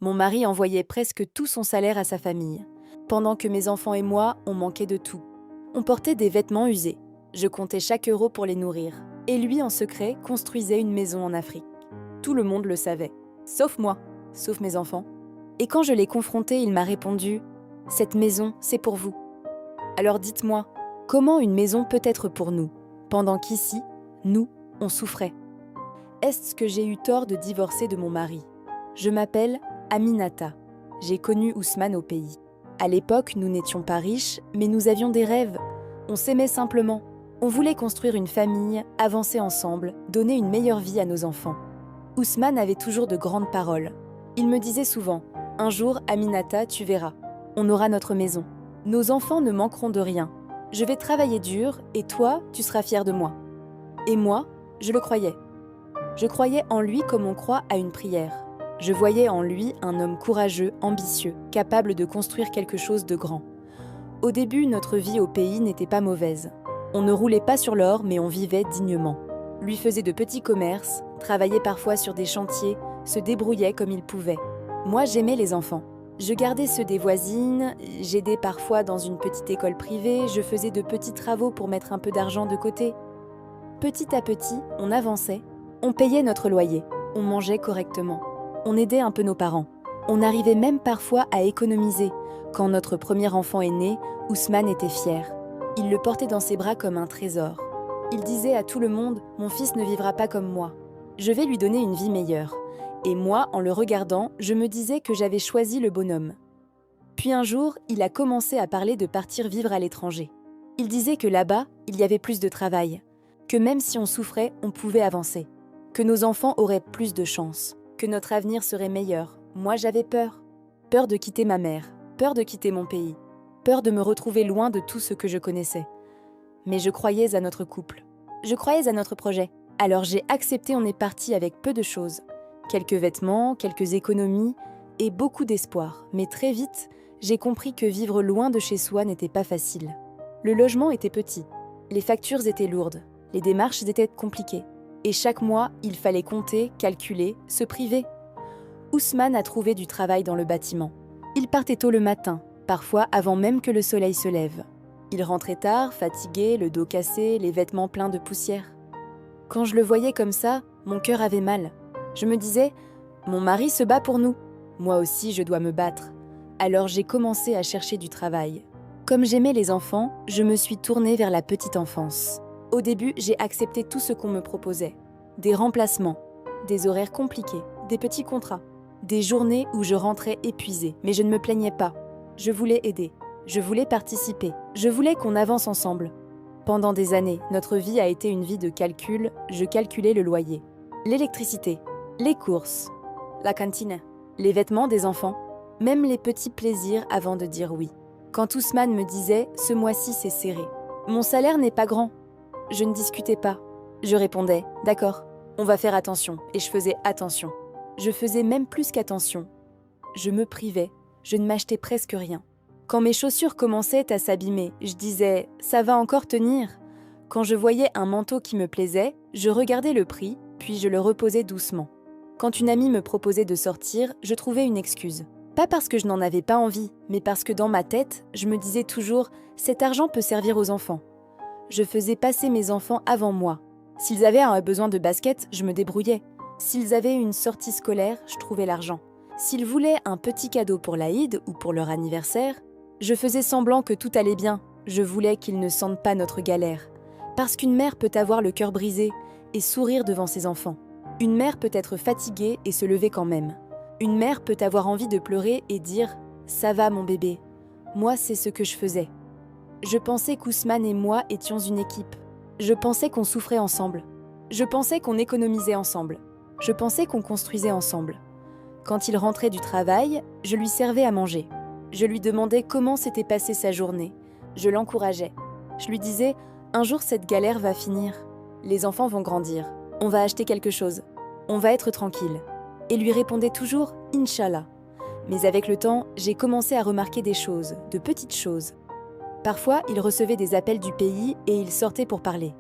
Mon mari envoyait presque tout son salaire à sa famille, pendant que mes enfants et moi, on manquait de tout. On portait des vêtements usés. Je comptais chaque euro pour les nourrir. Et lui, en secret, construisait une maison en Afrique. Tout le monde le savait. Sauf moi, sauf mes enfants. Et quand je l'ai confronté, il m'a répondu « Cette maison, c'est pour vous. Alors dites-moi, comment une maison peut être pour nous, pendant qu'ici, nous, on souffrait? Est-ce que j'ai eu tort de divorcer de mon mari? Je m'appelle Aminata. J'ai connu Ousmane au pays. À l'époque, nous n'étions pas riches, mais nous avions des rêves. On s'aimait simplement. On voulait construire une famille, avancer ensemble, donner une meilleure vie à nos enfants. Ousmane avait toujours de grandes paroles. Il me disait souvent « Un jour, Aminata, tu verras. On aura notre maison. Nos enfants ne manqueront de rien. Je vais travailler dur et toi, tu seras fier de moi. » Et moi, je le croyais. Je croyais en lui comme on croit à une prière. Je voyais en lui un homme courageux, ambitieux, capable de construire quelque chose de grand. Au début, notre vie au pays n'était pas mauvaise. On ne roulait pas sur l'or, mais on vivait dignement. Lui faisait de petits commerces, travaillait parfois sur des chantiers, se débrouillait comme il pouvait. Moi, j'aimais les enfants. Je gardais ceux des voisines, j'aidais parfois dans une petite école privée, je faisais de petits travaux pour mettre un peu d'argent de côté. Petit à petit, on avançait, on payait notre loyer, on mangeait correctement, on aidait un peu nos parents. On arrivait même parfois à économiser. Quand notre premier enfant est né, Ousmane était fier. Il le portait dans ses bras comme un trésor. Il disait à tout le monde « Mon fils ne vivra pas comme moi. Je vais lui donner une vie meilleure. » Et moi, en le regardant, je me disais que j'avais choisi le bonhomme. Puis un jour, il a commencé à parler de partir vivre à l'étranger. Il disait que là-bas, il y avait plus de travail, que même si on souffrait, on pouvait avancer, que nos enfants auraient plus de chance, que notre avenir serait meilleur. Moi, j'avais peur. Peur de quitter ma mère, peur de quitter mon pays, peur de me retrouver loin de tout ce que je connaissais. Mais je croyais à notre couple. Je croyais à notre projet. Alors j'ai accepté, on est parti avec peu de choses. Quelques vêtements, quelques économies et beaucoup d'espoir. Mais très vite, j'ai compris que vivre loin de chez soi n'était pas facile. Le logement était petit, les factures étaient lourdes, les démarches étaient compliquées. Et chaque mois, il fallait compter, calculer, se priver. Ousmane a trouvé du travail dans le bâtiment. Il partait tôt le matin, parfois avant même que le soleil se lève. Il rentrait tard, fatigué, le dos cassé, les vêtements pleins de poussière. Quand je le voyais comme ça, mon cœur avait mal. Je me disais, mon mari se bat pour nous. Moi aussi, je dois me battre. Alors j'ai commencé à chercher du travail. Comme j'aimais les enfants, je me suis tournée vers la petite enfance. Au début, j'ai accepté tout ce qu'on me proposait. Des remplacements, des horaires compliqués, des petits contrats, des journées où je rentrais épuisée. Mais je ne me plaignais pas. Je voulais aider. Je voulais participer. Je voulais qu'on avance ensemble. Pendant des années, notre vie a été une vie de calcul. Je calculais le loyer, l'électricité, les courses, la cantine, les vêtements des enfants, même les petits plaisirs avant de dire oui. Quand Ousmane me disait « ce mois-ci c'est serré », mon salaire n'est pas grand. Je ne discutais pas. Je répondais « d'accord, on va faire attention » et je faisais attention. Je faisais même plus qu'attention. Je me privais, je ne m'achetais presque rien. Quand mes chaussures commençaient à s'abîmer, je disais « ça va encore tenir ». Quand je voyais un manteau qui me plaisait, je regardais le prix, puis je le reposais doucement. Quand une amie me proposait de sortir, je trouvais une excuse. Pas parce que je n'en avais pas envie, mais parce que dans ma tête, je me disais toujours « cet argent peut servir aux enfants ». Je faisais passer mes enfants avant moi. S'ils avaient un besoin de basket, je me débrouillais. S'ils avaient une sortie scolaire, je trouvais l'argent. S'ils voulaient un petit cadeau pour l'Aïd ou pour leur anniversaire, je faisais semblant que tout allait bien. Je voulais qu'ils ne sentent pas notre galère. Parce qu'une mère peut avoir le cœur brisé et sourire devant ses enfants. Une mère peut être fatiguée et se lever quand même. Une mère peut avoir envie de pleurer et dire « ça va mon bébé ». Moi, c'est ce que je faisais. Je pensais qu'Ousmane et moi étions une équipe. Je pensais qu'on souffrait ensemble. Je pensais qu'on économisait ensemble. Je pensais qu'on construisait ensemble. Quand il rentrait du travail, je lui servais à manger. Je lui demandais comment s'était passée sa journée. Je l'encourageais. Je lui disais « un jour cette galère va finir. Les enfants vont grandir. On va acheter quelque chose. On va être tranquille. » Et lui répondait toujours « Inch'Allah ». Mais avec le temps, j'ai commencé à remarquer des choses, de petites choses. Parfois, il recevait des appels du pays et il sortait pour parler.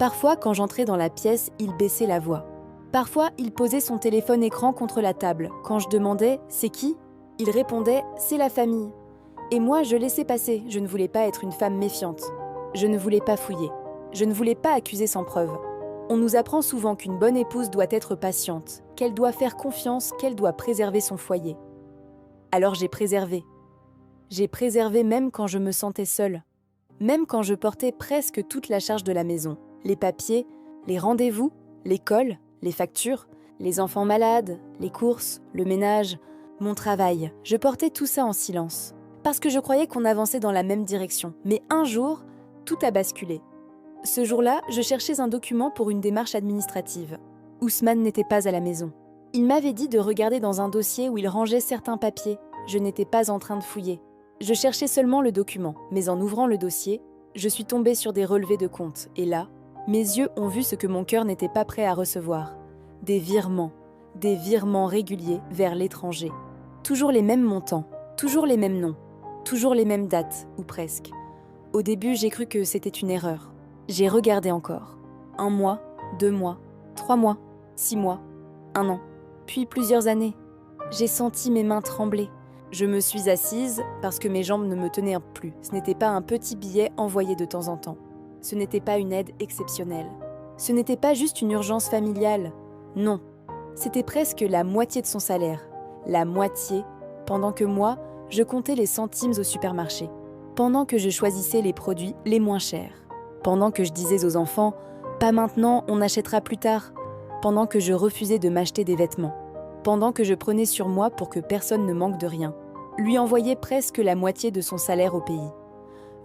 Parfois, quand j'entrais dans la pièce, il baissait la voix. Parfois, il posait son téléphone écran contre la table. Quand je demandais « C'est qui ?», il répondait « C'est la famille ». Et moi, je laissais passer, je ne voulais pas être une femme méfiante. Je ne voulais pas fouiller. Je ne voulais pas accuser sans preuve. On nous apprend souvent qu'une bonne épouse doit être patiente, qu'elle doit faire confiance, qu'elle doit préserver son foyer. Alors j'ai préservé. J'ai préservé même quand je me sentais seule. Même quand je portais presque toute la charge de la maison. Les papiers, les rendez-vous, l'école, les factures, les enfants malades, les courses, le ménage, mon travail. Je portais tout ça en silence. Parce que je croyais qu'on avançait dans la même direction. Mais un jour, tout a basculé. Ce jour-là, je cherchais un document pour une démarche administrative. Ousmane n'était pas à la maison. Il m'avait dit de regarder dans un dossier où il rangeait certains papiers. Je n'étais pas en train de fouiller. Je cherchais seulement le document, mais en ouvrant le dossier, je suis tombée sur des relevés de comptes. Et là, mes yeux ont vu ce que mon cœur n'était pas prêt à recevoir. Des virements réguliers vers l'étranger. Toujours les mêmes montants, toujours les mêmes noms, toujours les mêmes dates, ou presque. Au début, j'ai cru que c'était une erreur. J'ai regardé encore. 1 mois, 2 mois, 3 mois, 6 mois, 1 an, puis plusieurs années. J'ai senti mes mains trembler. Je me suis assise parce que mes jambes ne me tenaient plus. Ce n'était pas un petit billet envoyé de temps en temps. Ce n'était pas une aide exceptionnelle. Ce n'était pas juste une urgence familiale. Non, c'était presque la moitié de son salaire. La moitié, pendant que moi, je comptais les centimes au supermarché. Pendant que je choisissais les produits les moins chers. Pendant que je disais aux enfants « Pas maintenant, on achètera plus tard », pendant que je refusais de m'acheter des vêtements, pendant que je prenais sur moi pour que personne ne manque de rien, lui envoyais presque la moitié de son salaire au pays.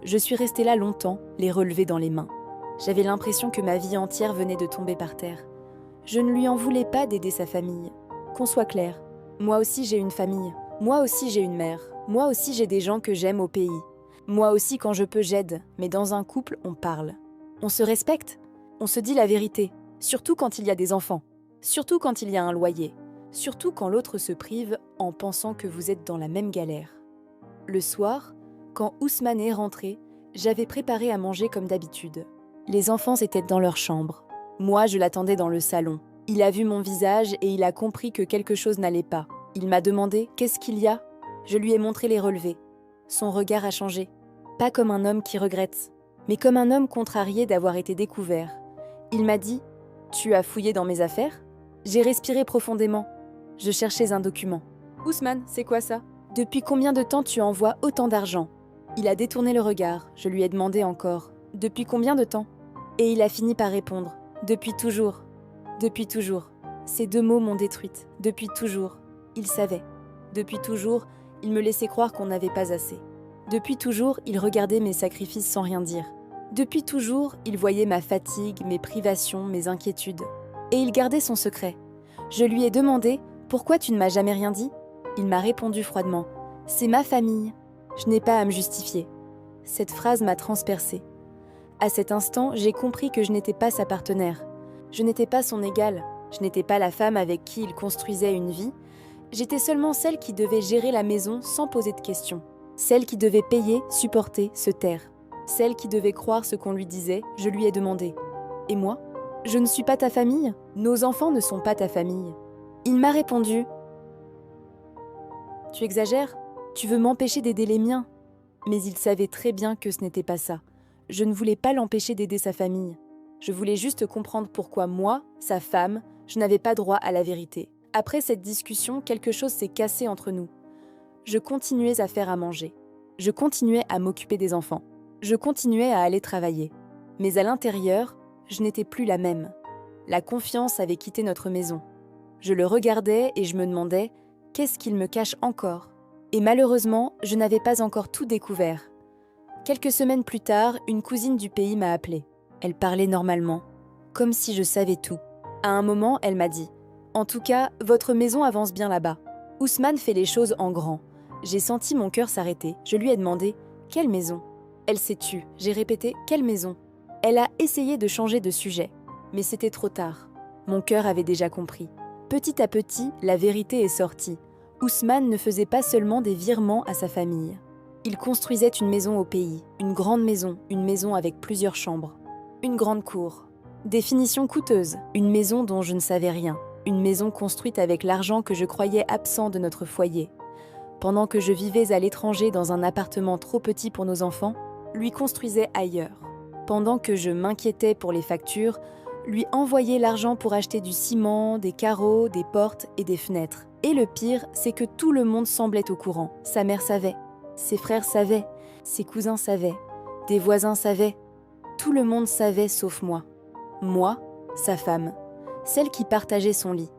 Je suis restée là longtemps, les relevés dans les mains. J'avais l'impression que ma vie entière venait de tomber par terre. Je ne lui en voulais pas d'aider sa famille. Qu'on soit clair, moi aussi j'ai une famille, moi aussi j'ai une mère, moi aussi j'ai des gens que j'aime au pays. Moi aussi, quand je peux, j'aide, mais dans un couple, on parle. On se respecte, on se dit la vérité, surtout quand il y a des enfants, surtout quand il y a un loyer, surtout quand l'autre se prive en pensant que vous êtes dans la même galère. Le soir, quand Ousmane est rentré, j'avais préparé à manger comme d'habitude. Les enfants étaient dans leur chambre. Moi, je l'attendais dans le salon. Il a vu mon visage et il a compris que quelque chose n'allait pas. Il m'a demandé « Qu'est-ce qu'il y a ?» Je lui ai montré les relevés. Son regard a changé. Pas comme un homme qui regrette, mais comme un homme contrarié d'avoir été découvert. Il m'a dit « Tu as fouillé dans mes affaires ?» J'ai respiré profondément. Je cherchais un document. « Ousmane, c'est quoi ça ? Depuis combien de temps tu envoies autant d'argent ?» Il a détourné le regard. Je lui ai demandé encore « Depuis combien de temps ?» Et il a fini par répondre « Depuis toujours. Depuis toujours. » Ces 2 mots m'ont détruite. Depuis toujours. Il savait. Depuis toujours, il me laissait croire qu'on n'avait pas assez. Depuis toujours, il regardait mes sacrifices sans rien dire. Depuis toujours, il voyait ma fatigue, mes privations, mes inquiétudes. Et il gardait son secret. Je lui ai demandé « Pourquoi tu ne m'as jamais rien dit ?» Il m'a répondu froidement « C'est ma famille. Je n'ai pas à me justifier. » Cette phrase m'a transpercée. À cet instant, j'ai compris que je n'étais pas sa partenaire. Je n'étais pas son égale. Je n'étais pas la femme avec qui il construisait une vie. J'étais seulement celle qui devait gérer la maison sans poser de questions. Celle qui devait payer, supporter, se taire. Celle qui devait croire ce qu'on lui disait, je lui ai demandé. Et moi ? Je ne suis pas ta famille ? Nos enfants ne sont pas ta famille. Il m'a répondu. Tu exagères ? Tu veux m'empêcher d'aider les miens ? Mais il savait très bien que ce n'était pas ça. Je ne voulais pas l'empêcher d'aider sa famille. Je voulais juste comprendre pourquoi moi, sa femme, je n'avais pas droit à la vérité. Après cette discussion, quelque chose s'est cassé entre nous. Je continuais à faire à manger. Je continuais à m'occuper des enfants. Je continuais à aller travailler. Mais à l'intérieur, je n'étais plus la même. La confiance avait quitté notre maison. Je le regardais et je me demandais « Qu'est-ce qu'il me cache encore ?» Et malheureusement, je n'avais pas encore tout découvert. Quelques semaines plus tard, une cousine du pays m'a appelée. Elle parlait normalement, comme si je savais tout. À un moment, elle m'a dit « En tout cas, votre maison avance bien là-bas. Ousmane fait les choses en grand. » J'ai senti mon cœur s'arrêter. Je lui ai demandé « Quelle maison ?» Elle s'est tue. J'ai répété « Quelle maison ?» Elle a essayé de changer de sujet, mais c'était trop tard. Mon cœur avait déjà compris. Petit à petit, la vérité est sortie. Ousmane ne faisait pas seulement des virements à sa famille. Il construisait une maison au pays, une grande maison, une maison avec plusieurs chambres, une grande cour, Des finitions coûteuses, une maison dont je ne savais rien, une maison construite avec l'argent que je croyais absent de notre foyer. Pendant que je vivais à l'étranger dans un appartement trop petit pour nos enfants, lui construisait ailleurs. Pendant que je m'inquiétais pour les factures, lui envoyait l'argent pour acheter du ciment, des carreaux, des portes et des fenêtres. Et le pire, c'est que tout le monde semblait au courant. Sa mère savait, ses frères savaient, ses cousins savaient, des voisins savaient. Tout le monde savait sauf moi. Moi, sa femme, celle qui partageait son lit,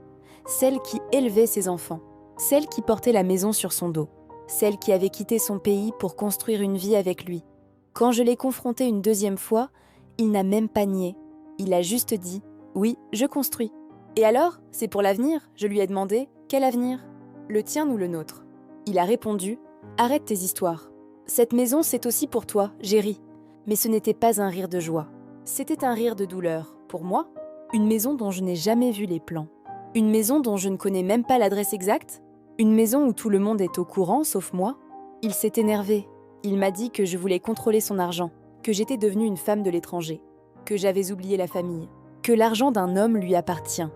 celle qui élevait ses enfants, celle qui portait la maison sur son dos, celle qui avait quitté son pays pour construire une vie avec lui. Quand je l'ai confronté une deuxième fois, il n'a même pas nié. Il a juste dit « Oui, je construis ». Et alors, c'est pour l'avenir, je lui ai demandé « Quel avenir ? Le tien ou le nôtre ?» Il a répondu « Arrête tes histoires. Cette maison, c'est aussi pour toi, j'ai ri. » Mais ce n'était pas un rire de joie. C'était un rire de douleur. Pour moi, une maison dont je n'ai jamais vu les plans. Une maison dont je ne connais même pas l'adresse exacte. Une maison où tout le monde est au courant, sauf moi. Il s'est énervé. Il m'a dit que je voulais contrôler son argent, que j'étais devenue une femme de l'étranger, que j'avais oublié la famille, que l'argent d'un homme lui appartient.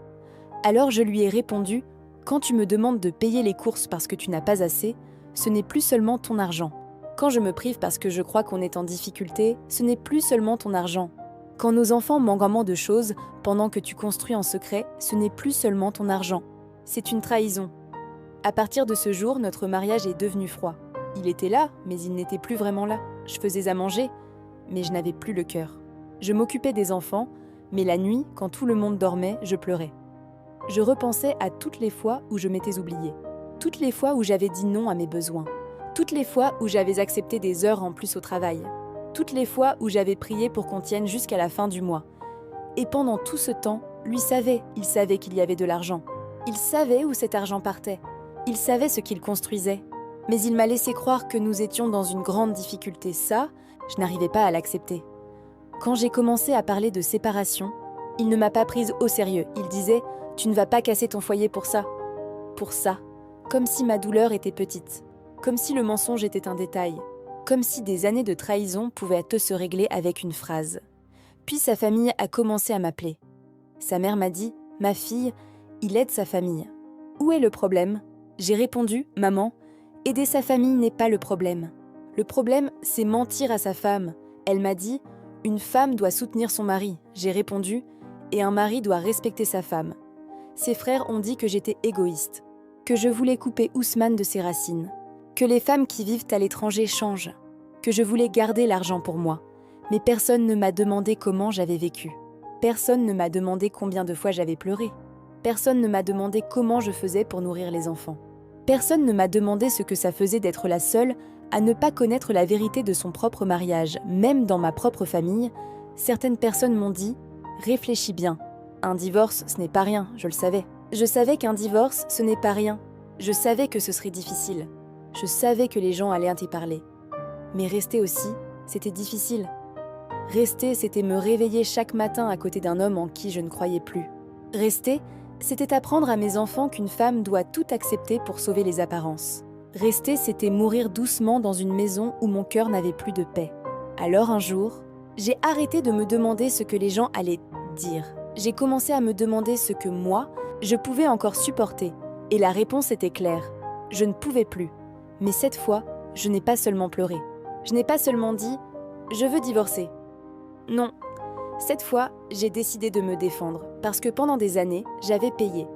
Alors je lui ai répondu « Quand tu me demandes de payer les courses parce que tu n'as pas assez, ce n'est plus seulement ton argent. Quand je me prive parce que je crois qu'on est en difficulté, ce n'est plus seulement ton argent. Quand nos enfants manquent de choses pendant que tu construis en secret, ce n'est plus seulement ton argent. C'est une trahison. » À partir de ce jour, notre mariage est devenu froid. Il était là, mais il n'était plus vraiment là. Je faisais à manger, mais je n'avais plus le cœur. Je m'occupais des enfants, mais la nuit, quand tout le monde dormait, je pleurais. Je repensais à toutes les fois où je m'étais oubliée, toutes les fois où j'avais dit non à mes besoins, toutes les fois où j'avais accepté des heures en plus au travail, toutes les fois où j'avais prié pour qu'on tienne jusqu'à la fin du mois. Et pendant tout ce temps, lui savait, il savait qu'il y avait de l'argent. Il savait où cet argent partait. Il savait ce qu'il construisait. Mais il m'a laissé croire que nous étions dans une grande difficulté. Ça, je n'arrivais pas à l'accepter. Quand j'ai commencé à parler de séparation, il ne m'a pas prise au sérieux. Il disait « Tu ne vas pas casser ton foyer pour ça. » Pour ça. Comme si ma douleur était petite. Comme si le mensonge était un détail. Comme si des années de trahison pouvaient se régler avec une phrase. Puis sa famille a commencé à m'appeler. Sa mère m'a dit « Ma fille, il aide sa famille. » Où est le problème ? J'ai répondu « Maman, aider sa famille n'est pas le problème. Le problème, c'est mentir à sa femme. » Elle m'a dit « Une femme doit soutenir son mari. » J'ai répondu « Et un mari doit respecter sa femme. » Ses frères ont dit que j'étais égoïste, que je voulais couper Ousmane de ses racines, que les femmes qui vivent à l'étranger changent, que je voulais garder l'argent pour moi. Mais personne ne m'a demandé comment j'avais vécu. Personne ne m'a demandé combien de fois j'avais pleuré. Personne ne m'a demandé comment je faisais pour nourrir les enfants. Personne ne m'a demandé ce que ça faisait d'être la seule à ne pas connaître la vérité de son propre mariage. Même dans ma propre famille, certaines personnes m'ont dit « Réfléchis bien. Un divorce, ce n'est pas rien, je le savais. Je savais qu'un divorce, ce n'est pas rien. Je savais que ce serait difficile. Je savais que les gens allaient y parler. Mais rester aussi, c'était difficile. Rester, c'était me réveiller chaque matin à côté d'un homme en qui je ne croyais plus. Rester, c'était apprendre à mes enfants qu'une femme doit tout accepter pour sauver les apparences. Rester, c'était mourir doucement dans une maison où mon cœur n'avait plus de paix. Alors un jour, j'ai arrêté de me demander ce que les gens allaient dire. J'ai commencé à me demander ce que moi, je pouvais encore supporter. Et la réponse était claire. Je ne pouvais plus. Mais cette fois, je n'ai pas seulement pleuré. Je n'ai pas seulement dit « Je veux divorcer ». Non. Cette fois, j'ai décidé de me défendre, parce que pendant des années, j'avais payé,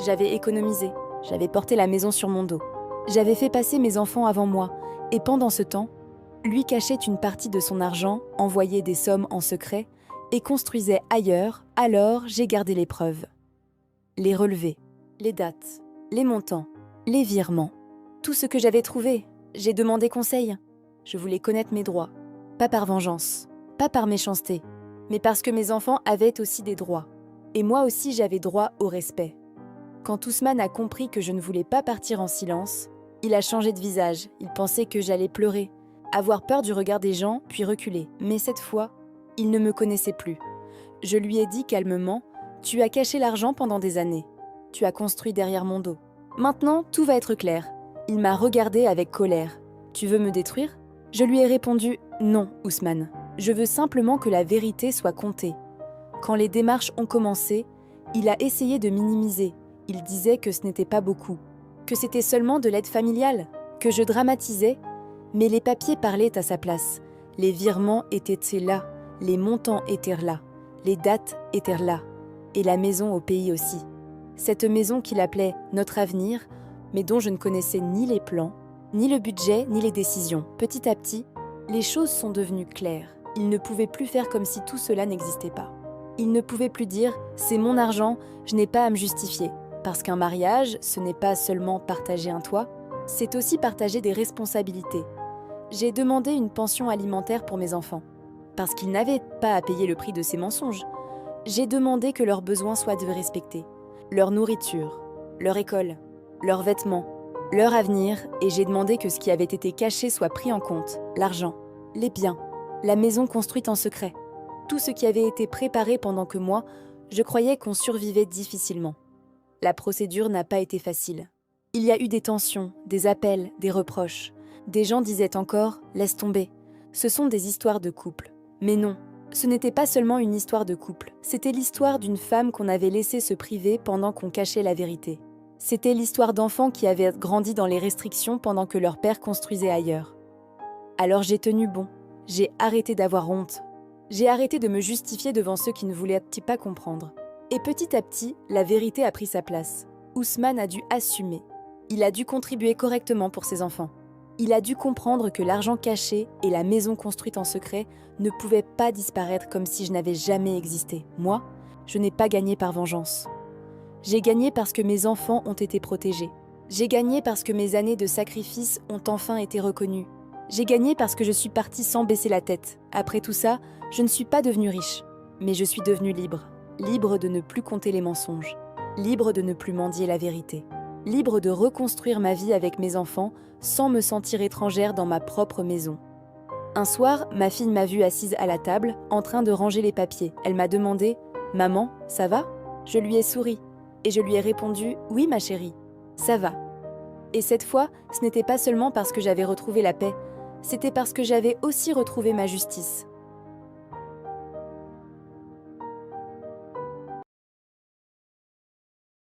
j'avais économisé, j'avais porté la maison sur mon dos, j'avais fait passer mes enfants avant moi, et pendant ce temps, lui cachait une partie de son argent, envoyait des sommes en secret, et construisait ailleurs, alors j'ai gardé les preuves. Les relevés, les dates, les montants, les virements, tout ce que j'avais trouvé, j'ai demandé conseil. Je voulais connaître mes droits, pas par vengeance, pas par méchanceté, mais parce que mes enfants avaient aussi des droits. Et moi aussi j'avais droit au respect. Quand Ousmane a compris que je ne voulais pas partir en silence, il a changé de visage, il pensait que j'allais pleurer, avoir peur du regard des gens, puis reculer. Mais cette fois, il ne me connaissait plus. Je lui ai dit calmement « Tu as caché l'argent pendant des années. Tu as construit derrière mon dos. Maintenant, tout va être clair. » Il m'a regardé avec colère. « Tu veux me détruire ?» Je lui ai répondu « Non, Ousmane. Je veux simplement que la vérité soit contée. Quand les démarches ont commencé, il a essayé de minimiser. Il disait que ce n'était pas beaucoup, que c'était seulement de l'aide familiale, que je dramatisais, mais les papiers parlaient à sa place. Les virements étaient là, les montants étaient là, les dates étaient là, et la maison au pays aussi. Cette maison qu'il appelait « notre avenir », mais dont je ne connaissais ni les plans, ni le budget, ni les décisions. Petit à petit, les choses sont devenues claires. Il ne pouvait plus faire comme si tout cela n'existait pas. Il ne pouvait plus dire « c'est mon argent, je n'ai pas à me justifier ». Parce qu'un mariage, ce n'est pas seulement partager un toit, c'est aussi partager des responsabilités. J'ai demandé une pension alimentaire pour mes enfants, parce qu'ils n'avaient pas à payer le prix de ces mensonges. J'ai demandé que leurs besoins soient respectés, leur nourriture, leur école, leurs vêtements, leur avenir, et j'ai demandé que ce qui avait été caché soit pris en compte, l'argent, les biens, la maison construite en secret, tout ce qui avait été préparé pendant que moi, je croyais qu'on survivait difficilement. La procédure n'a pas été facile. Il y a eu des tensions, des appels, des reproches. Des gens disaient encore « laisse tomber ». Ce sont des histoires de couple. Mais non, ce n'était pas seulement une histoire de couple. C'était l'histoire d'une femme qu'on avait laissée se priver pendant qu'on cachait la vérité. C'était l'histoire d'enfants qui avaient grandi dans les restrictions pendant que leur père construisait ailleurs. Alors j'ai tenu bon. J'ai arrêté d'avoir honte. J'ai arrêté de me justifier devant ceux qui ne voulaient pas comprendre. Et petit à petit, la vérité a pris sa place. Ousmane a dû assumer. Il a dû contribuer correctement pour ses enfants. Il a dû comprendre que l'argent caché et la maison construite en secret ne pouvaient pas disparaître comme si je n'avais jamais existé. Moi, je n'ai pas gagné par vengeance. J'ai gagné parce que mes enfants ont été protégés. J'ai gagné parce que mes années de sacrifice ont enfin été reconnues. J'ai gagné parce que je suis partie sans baisser la tête. Après tout ça, je ne suis pas devenue riche, mais je suis devenue libre. Libre de ne plus compter les mensonges. Libre de ne plus mendier la vérité. Libre de reconstruire ma vie avec mes enfants sans me sentir étrangère dans ma propre maison. Un soir, ma fille m'a vue assise à la table, en train de ranger les papiers. Elle m'a demandé « Maman, ça va ?» Je lui ai souri et je lui ai répondu « Oui, ma chérie, ça va ». Et cette fois, ce n'était pas seulement parce que j'avais retrouvé la paix, c'était parce que j'avais aussi retrouvé ma justice.